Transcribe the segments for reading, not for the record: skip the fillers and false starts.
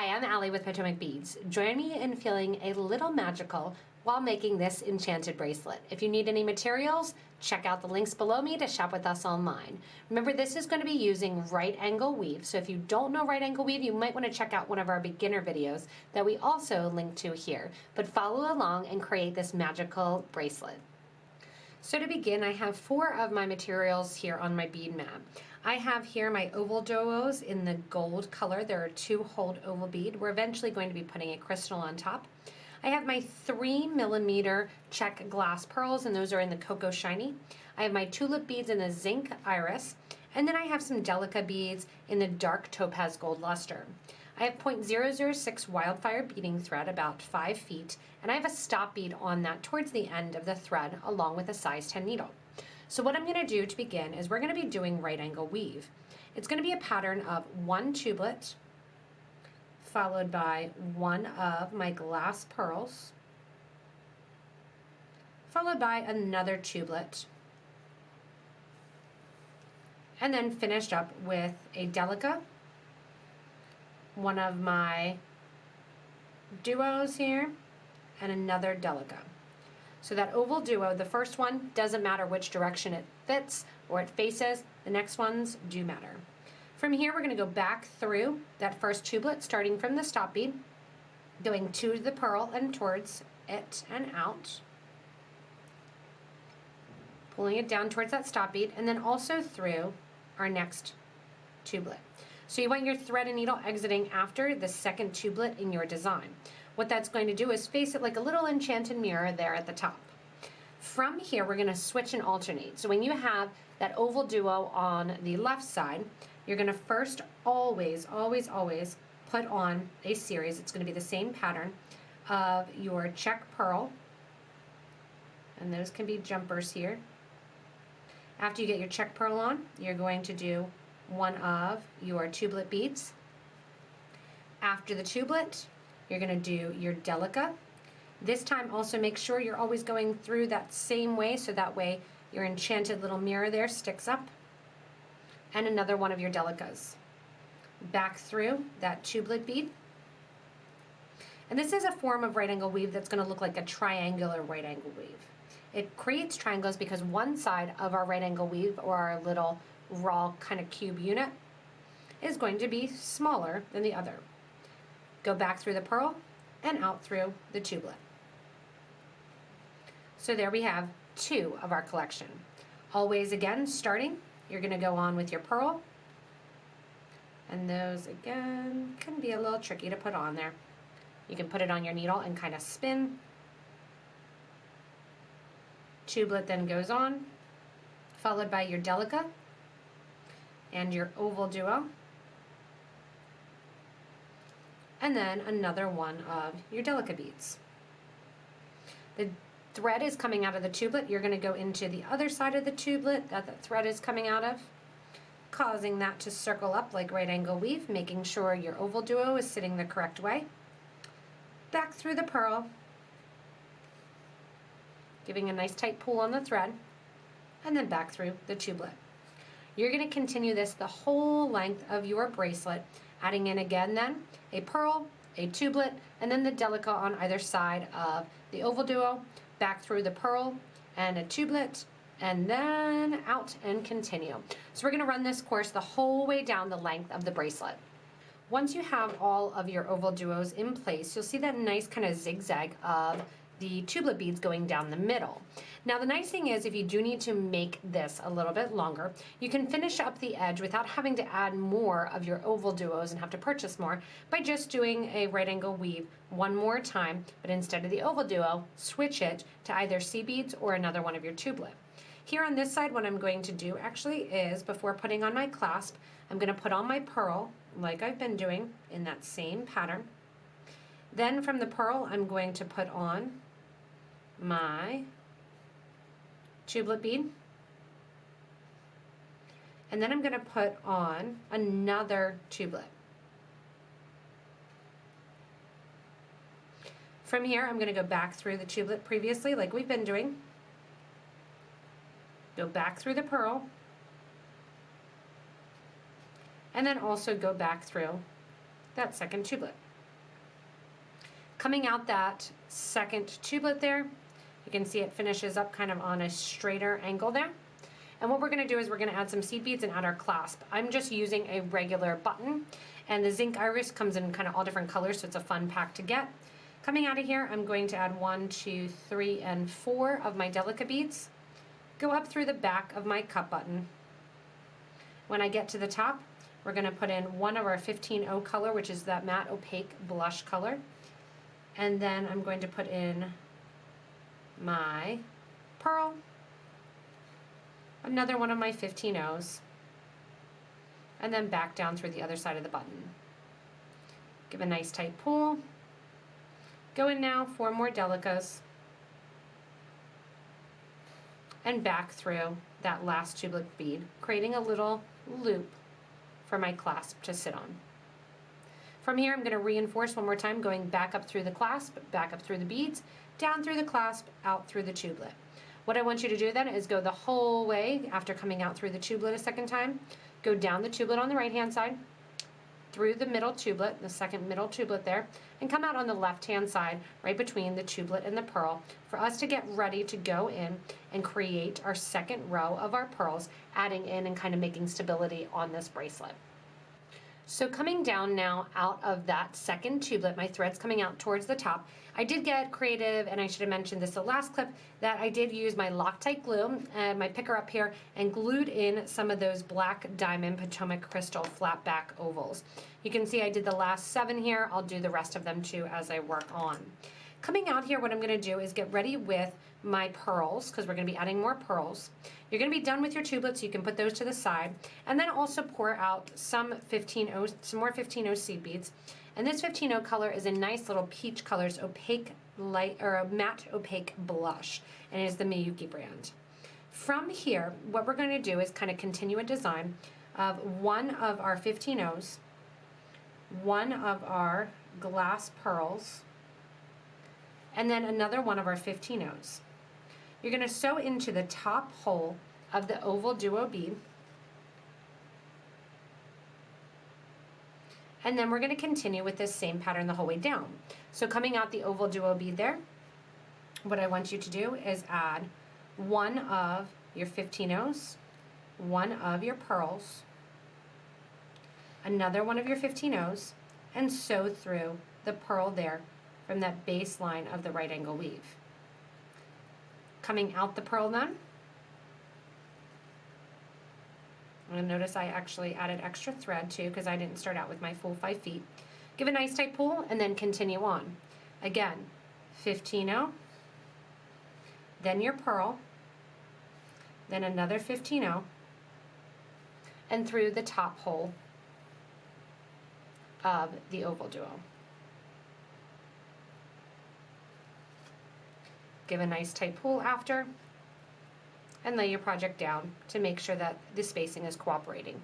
Hi, I'm Allie with Potomac Beads. Join me in feeling a little magical while making this enchanted bracelet. If you need any materials, check out the links below me to shop with us online. Remember, this is going to be using right angle weave, so if you don't know right angle weave, you might want to check out one of our beginner videos that we also link to here. But follow along and create this magical bracelet. So to begin, I have 4 of my materials here on my bead mat. I have here my OvalDuos in the gold color. There are 2 hold oval bead. We're eventually going to be putting a crystal on top. I have my 3mm Czech Glass Pearls, and those are in the Cocoa Shiny. I have my Tubelet Beads in the Zinc Iris, and then I have some Delica beads in the Dark Topaz Gold Luster. I have 0.006 Wildfire beading thread, about 5 feet, and I have a stop bead on that towards the end of the thread along with a size 10 needle. So what I'm going to do to begin is we're going to be doing right angle weave. It's going to be a pattern of 1 tubelet followed by 1 of my glass pearls followed by another tubelet and then finished up with a delica, 1 of my duos here, and another delica. So that OvalDuo, the first one, doesn't matter which direction it fits or it faces, the next ones do matter. From here we're going to go back through that first tubelet, starting from the stop bead, going to the pearl and towards it and out, pulling it down towards that stop bead, and then also through our next tubelet. So you want your thread and needle exiting after the second tubelet in your design. What that's going to do is face it like a little enchanted mirror there at the top. From here, we're going to switch and alternate. So when you have that OvalDuo on the left side, you're going to first always put on a series. It's going to be the same pattern of your Czech pearl, and those can be jumpers here. After you get your Czech pearl on, you're going to do 1 of your Tubelet beads. After the tubelet, you're going to do your delica. This time also make sure you're always going through that same way, so that way your enchanted little mirror there sticks up. And another 1 of your delicas. Back through that tubelet bead. And this is a form of right angle weave that's going to look like a triangular right angle weave. It creates triangles because one side of our right angle weave, or our little raw kind of cube unit, is going to be smaller than the other. Go back through the pearl and out through the tubelet. So there we have 2 of our collection. Always again starting, you're going to go on with your pearl, and those again can be a little tricky to put on there. You can put it on your needle and kind of spin. Tubelet then goes on, followed by your delica and your OvalDuo, and then another 1 of your delica beads. The thread is coming out of the tubelet. You're going to go into the other side of the tubelet that the thread is coming out of, causing that to circle up like right angle weave, making sure your OvalDuo is sitting the correct way. Back through the pearl, giving a nice tight pull on the thread, and then back through the tubelet. You're going to continue this the whole length of your bracelet, adding in again then a pearl, a tubelet, and then the delica on either side of the OvalDuo, back through the pearl and a tubelet, and then out and continue. So we're going to run this course the whole way down the length of the bracelet. Once you have all of your OvalDuos in place, you'll see that nice kind of zigzag of the tubelet beads going down the middle. Now the nice thing is, if you do need to make this a little bit longer, you can finish up the edge without having to add more of your OvalDuos and have to purchase more by just doing a right angle weave 1 more time, but instead of the OvalDuo, switch it to either C beads or another 1 of your tubelet. Here on this side, what I'm going to do actually is, before putting on my clasp, I'm going to put on my pearl like I've been doing in that same pattern. Then from the pearl, I'm going to put on my tubelet bead, and then I'm going to put on another tubelet. From here, I'm going to go back through the tubelet previously like we've been doing, go back through the pearl, and then also go back through that second tubelet. Coming out that second tublet there, you can see it finishes up kind of on a straighter angle there. And what we're going to do is we're going to add some seed beads and add our clasp. I'm just using a regular button, and the zinc iris comes in kind of all different colors, so it's a fun pack to get. Coming out of here, I'm going to add 1, 2, 3, and 4 of my delica beads. Go up through the back of my cup button. When I get to the top, we're going to put in one of our 15-0 color, which is that matte opaque blush color. And then I'm going to put in my pearl, another one of my 15-0s, and then back down through the other side of the button. Give a nice tight pull. Go in now, 4 more delicas, and back through that last tublet bead, creating a little loop for my clasp to sit on. From here, I'm going to reinforce one more time, going back up through the clasp, back up through the beads, down through the clasp, out through the tublet. What I want you to do then is go the whole way after coming out through the tublet a second time. Go down the tublet on the right-hand side, through the middle tublet, the second middle tublet there, and come out on the left-hand side, right between the tublet and the pearl, for us to get ready to go in and create our second row of our pearls, adding in and kind of making stability on this bracelet. So coming down now out of that second tublet, my thread's coming out towards the top. I did get creative, and I should have mentioned this the last clip, that I did use my Loctite glue and my picker up here and glued in some of those black diamond Potomac crystal flatback ovals. You can see I did the last 7 here. I'll do the rest of them too as I work on. Coming out here, what I'm going to do is get ready with my pearls, because we're going to be adding more pearls. You're going to be done with your tublets, so you can put those to the side, and then also pour out some more 15-0 seed beads. And this 15-0 color is a nice little peach color's opaque light, or a matte opaque blush, and it is the Miyuki brand. From here, what we're going to do is kind of continue a design of one of our 15-0s, one of our glass pearls, and then another one of our 15-0s. You're going to sew into the top hole of the OvalDuo bead, and then we're going to continue with this same pattern the whole way down. So coming out the OvalDuo bead there, what I want you to do is add one of your 15-0s, one of your pearls, another one of your 15-0s, and sew through the pearl there from that baseline of the right angle weave. Coming out the pearl then, I'm going to notice I actually added extra thread too, because I didn't start out with my full 5 feet. Give a nice tight pull and then continue on. Again, 15-0, then your pearl, then another 15-0, and through the top hole of the OvalDuo. Give a nice tight pull after, and lay your project down to make sure that the spacing is cooperating.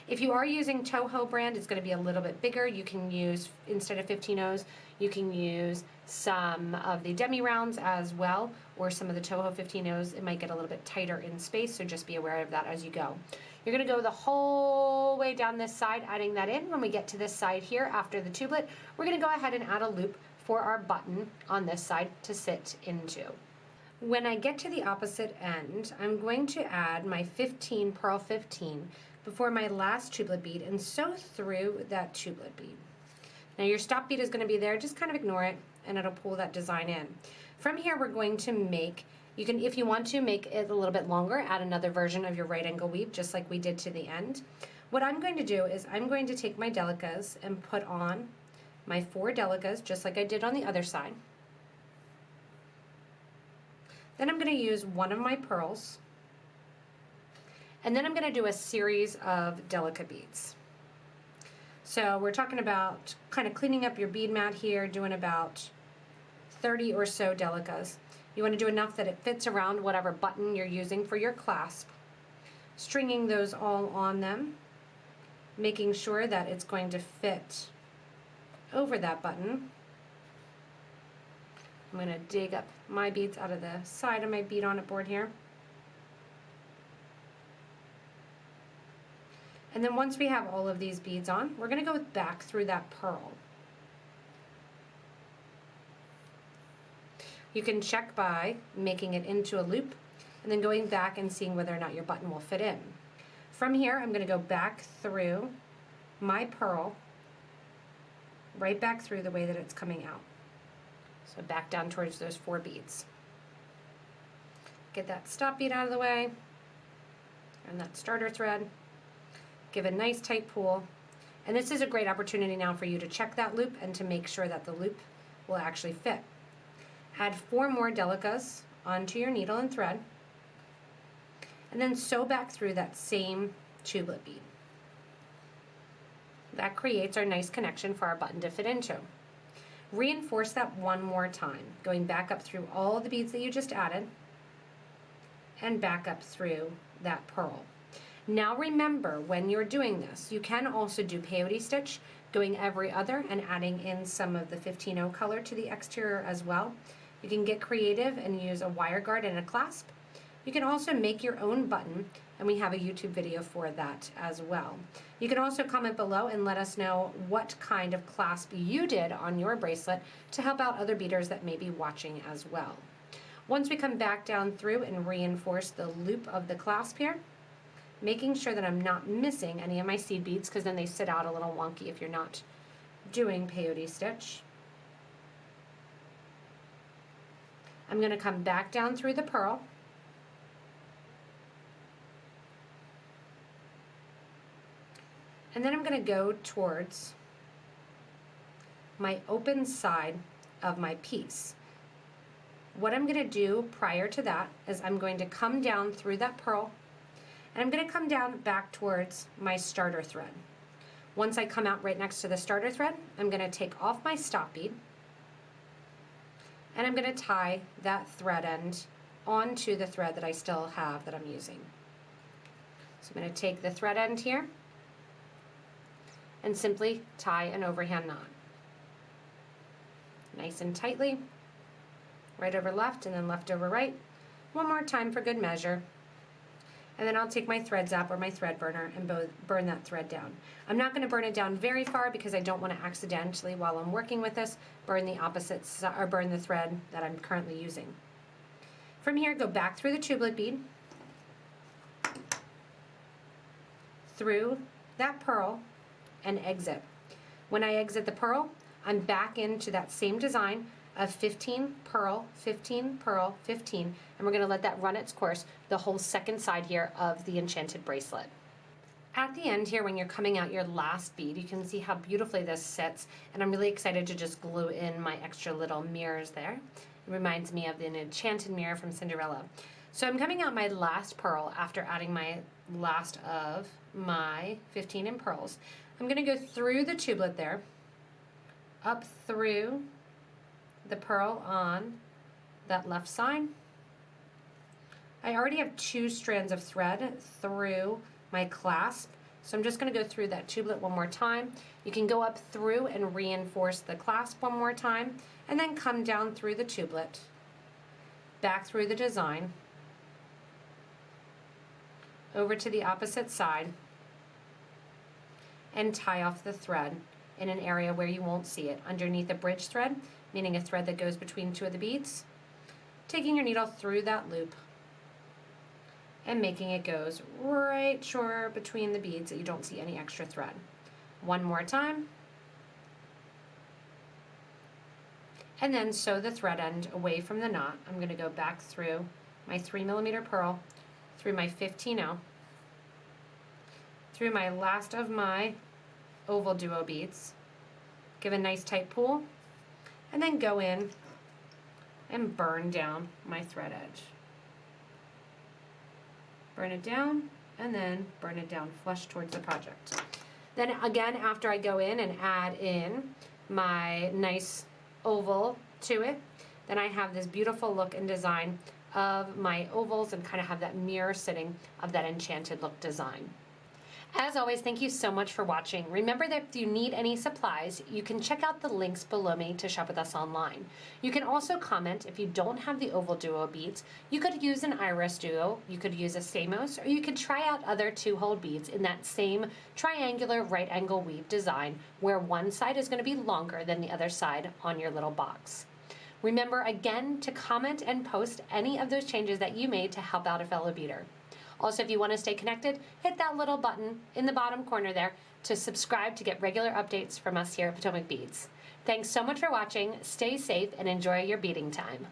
If you are using Toho brand, it's going to be a little bit bigger. You can use, instead of 15-0s, you can use some of the demi rounds as well, or some of the Toho 15-0s. It might get a little bit tighter in space, so just be aware of that as you go. You're going to go the whole way down this side, adding that in. When we get to this side here after the tublet, we're going to go ahead and add a loop for our button on this side to sit into. When I get to the opposite end, I'm going to add my 15 pearl 15 before my last tublet bead and sew through that tublet bead. Now your stop bead is going to be there, just kind of ignore it and it'll pull that design in. From here we're going to make, you can, if you want to make it a little bit longer, add another version of your right angle weave just like we did to the end. What I'm going to do is I'm going to take my delicas and put on my 4 delicas just like I did on the other side. Then I'm going to use one of my pearls, and then I'm going to do a series of delica beads. So we're talking about kind of cleaning up your bead mat here, doing about 30 or so delicas. You want to do enough that it fits around whatever button you're using for your clasp. Stringing those all on them, making sure that it's going to fit over that button. I'm going to dig up my beads out of the side of my bead on it board here. And then once we have all of these beads on, we're going to go back through that pearl. You can check by making it into a loop and then going back and seeing whether or not your button will fit in. From here, I'm going to go back through my pearl, right back through the way that it's coming out. So back down towards those 4 beads. Get that stop bead out of the way and that starter thread. Give a nice tight pull. And this is a great opportunity now for you to check that loop and to make sure that the loop will actually fit. Add 4 more delicas onto your needle and thread, and then sew back through that same tubelet bead. That creates our nice connection for our button to fit into. Reinforce that one more time, going back up through all the beads that you just added and back up through that pearl. Now remember, when you're doing this, you can also do peyote stitch, going every other and adding in some of the 15-0 color to the exterior as well. You can get creative and use a wire guard and a clasp. You can also make your own button, and we have a YouTube video for that as well. You can also comment below and let us know what kind of clasp you did on your bracelet to help out other beaders that may be watching as well. Once we come back down through and reinforce the loop of the clasp here, making sure that I'm not missing any of my seed beads, because then they sit out a little wonky if you're not doing peyote stitch. I'm going to come back down through the pearl, and then I'm going to go towards my open side of my piece. What I'm going to do prior to that is I'm going to come down through that pearl, and I'm going to come down back towards my starter thread. Once I come out right next to the starter thread, I'm going to take off my stop bead, and I'm going to tie that thread end onto the thread that I still have that I'm using. So I'm going to take the thread end here and simply tie an overhand knot. Nice and tightly, right over left and then left over right. One more time for good measure. And then I'll take my thread zap or my thread burner and burn that thread down. I'm not going to burn it down very far because I don't want to accidentally, while I'm working with this, burn the opposite side, or burn the thread that I'm currently using. From here, go back through the tubelet bead, through that pearl, and exit. When I exit the pearl, I'm back into that same design of 15 pearl, 15 pearl, 15, and we're going to let that run its course the whole second side here of the enchanted bracelet. At the end here, when you're coming out your last bead, you can see how beautifully this sits, and I'm really excited to just glue in my extra little mirrors there. It reminds me of an enchanted mirror from Cinderella. So I'm coming out my last pearl after adding my last of my 15 in pearls. I'm going to go through the tubelet there, up through the pearl on that left side. I already have 2 strands of thread through my clasp, so I'm just going to go through that tubelet one more time. You can go up through and reinforce the clasp one more time, and then come down through the tubelet, back through the design, over to the opposite side, and tie off the thread in an area where you won't see it, underneath a bridge thread, meaning a thread that goes between 2 of the beads, taking your needle through that loop and making it goes right short between the beads that you don't see any extra thread. One more time, and then sew the thread end away from the knot. I'm going to go back through my 3mm pearl, through my 15-0, through my last of my OvalDuo beads, give a nice tight pull, and then go in and burn down my thread edge. Burn it down, and then burn it down flush towards the project. Then again, after I go in and add in my nice oval to it, then I have this beautiful look and design of my ovals and kind of have that mirror sitting of that enchanted look design. As always, thank you so much for watching. Remember that if you need any supplies, you can check out the links below me to shop with us online. You can also comment if you don't have the OvalDuo beads. You could use an Iris Duo, you could use a Samos, or you could try out other 2-hole beads in that same triangular right angle weave design where one side is going to be longer than the other side on your little box. Remember again to comment and post any of those changes that you made to help out a fellow beader. Also, if you want to stay connected, hit that little button in the bottom corner there to subscribe to get regular updates from us here at Potomac Beads. Thanks so much for watching, stay safe, and enjoy your beading time.